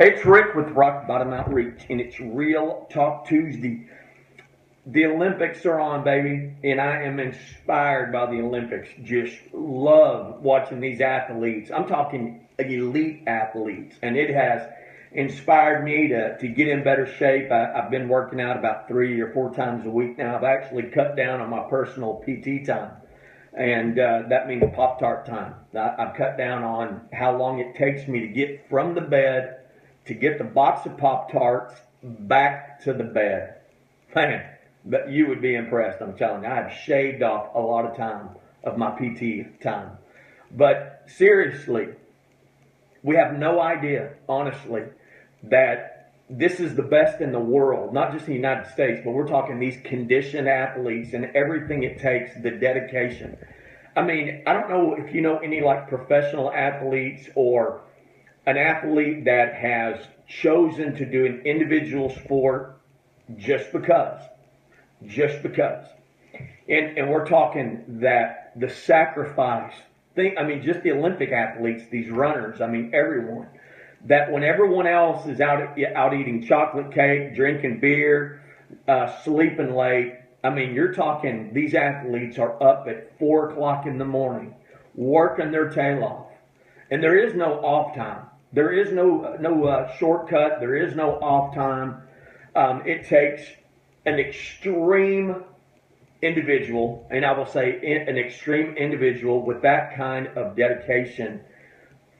It's Rick with Rock Bottom Outreach, and it's Real Talk Tuesday. The Olympics are on, baby, and I am inspired by the Olympics. Just love watching these athletes. I'm talking elite athletes, and it has inspired me to get in better shape. I've been working out about 3 or 4 times a week now. I've actually cut down on my personal PT time, and that means Pop-Tart time. I've cut down on how long it takes me to get from the bed to get the box of Pop-Tarts back to the bed. Man, but you would be impressed, I'm telling you. I've shaved off a lot of time of my PT time. But seriously, we have no idea, honestly, that this is the best in the world, not just in the United States, but we're talking these conditioned athletes and everything it takes, the dedication. I mean, I don't know if you know any like professional athletes or an athlete that has chosen to do an individual sport just because. And we're talking that the sacrifice thing, I mean, just the Olympic athletes, these runners, I mean, everyone, that when everyone else is out eating chocolate cake, drinking beer, sleeping late, I mean, you're talking these athletes are up at 4 o'clock in the morning, working their tail off. And there is no off time. There is no shortcut. There is no off time. It takes an extreme individual, and I will say an extreme individual with that kind of dedication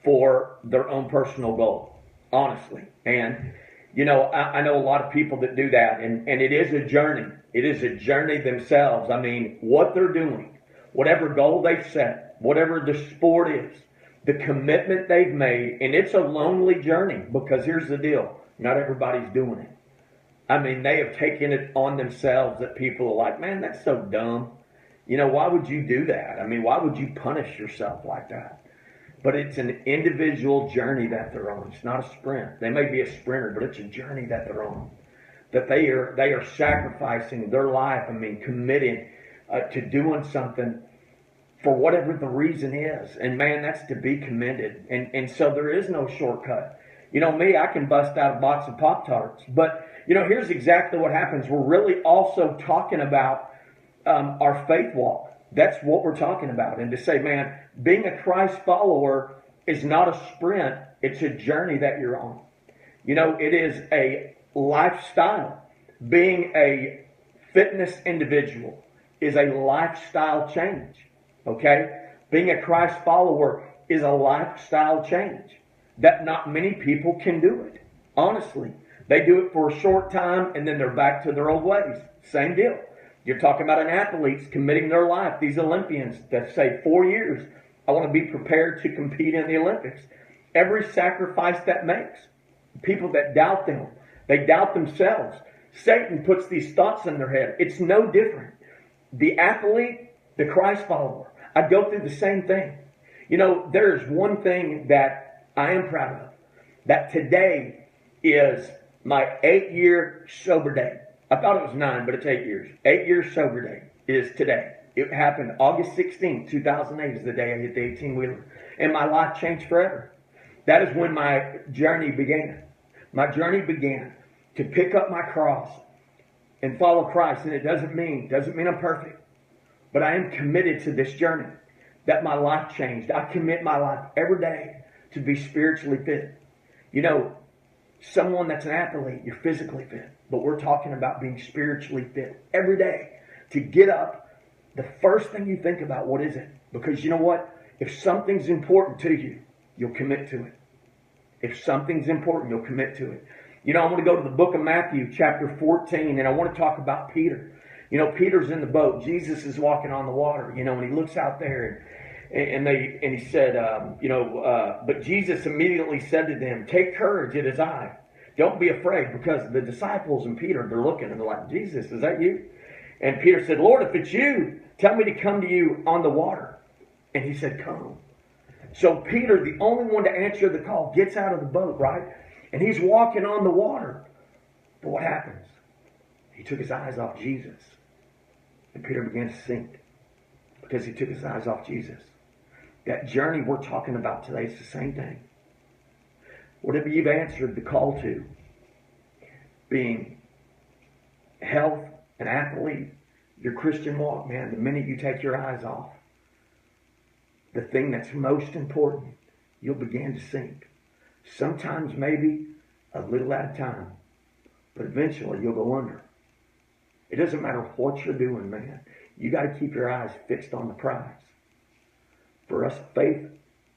for their own personal goal, honestly. And, you know, I know a lot of people that do that, and it is a journey. It is a journey themselves. I mean, what they're doing, whatever goal they've set, whatever the sport is, the commitment they've made, and it's a lonely journey because here's the deal. Not everybody's doing it. I mean, they have taken it on themselves that people are like, man, that's so dumb. You know, why would you do that? I mean, why would you punish yourself like that? But it's an individual journey that they're on. It's not a sprint. They may be a sprinter, but it's a journey that they're on. That they are sacrificing their life, I mean, committing to doing something for whatever the reason is. And man, that's to be commended. And so there is no shortcut. You know me, I can bust out a box of Pop-Tarts. But, you know, here's exactly what happens. We're really also talking about our faith walk. That's what we're talking about. And to say, man, being a Christ follower is not a sprint. It's a journey that you're on. You know, it is a lifestyle. Being a fitness individual is a lifestyle change. Okay? Being a Christ follower is a lifestyle change that not many people can do it. Honestly. They do it for a short time and then they're back to their old ways. Same deal. You're talking about an athlete committing their life. These Olympians that say 4 years, I want to be prepared to compete in the Olympics. Every sacrifice that makes. People that doubt them. They doubt themselves. Satan puts these thoughts in their head. It's no different. The athlete, the Christ follower, I go through the same thing. You know, there's one thing that I am proud of. That today is my 8-year sober day. I thought it was 9, but it's 8 years. 8-year sober day is today. It happened August 16th, 2008 is the day I hit the 18-wheeler. And my life changed forever. That is when my journey began. My journey began to pick up my cross and follow Christ. And it doesn't mean I'm perfect. But I am committed to this journey. That my life changed. I commit my life every day to be spiritually fit. You know, someone that's an athlete, you're physically fit. But we're talking about being spiritually fit every day. To get up, the first thing you think about, what is it? Because you know what? If something's important to you, you'll commit to it. If something's important, you'll commit to it. You know, I want to go to the book of Matthew, chapter 14, and I want to talk about Peter. You know, Peter's in the boat. Jesus is walking on the water, you know, and he looks out there and he said, but Jesus immediately said to them, take courage, it is I. Don't be afraid, because the disciples and Peter, they're looking and they're like, Jesus, is that you? And Peter said, Lord, if it's you, tell me to come to you on the water. And he said, come. So Peter, the only one to answer the call, gets out of the boat, right? And he's walking on the water. But what happens? He took his eyes off Jesus. And Peter began to sink because he took his eyes off Jesus. That journey we're talking about today is the same thing. whatever you've answered the call to, being health, an athlete, your Christian walk, man, the minute you take your eyes off the thing that's most important, you'll begin to sink. Sometimes maybe a little at a time, but eventually you'll go under. It doesn't matter what you're doing, man. You got to keep your eyes fixed on the prize. For us faith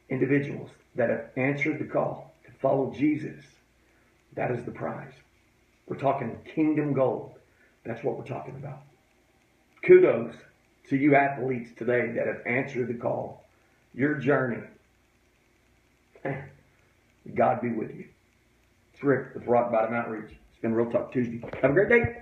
individuals that have answered the call to follow Jesus, that is the prize. We're talking kingdom gold. That's what we're talking about. Kudos to you athletes today that have answered the call. Your journey, man, God be with you. It's Rick with Rock Bottom Outreach. It's been Real Talk Tuesday. Have a great day.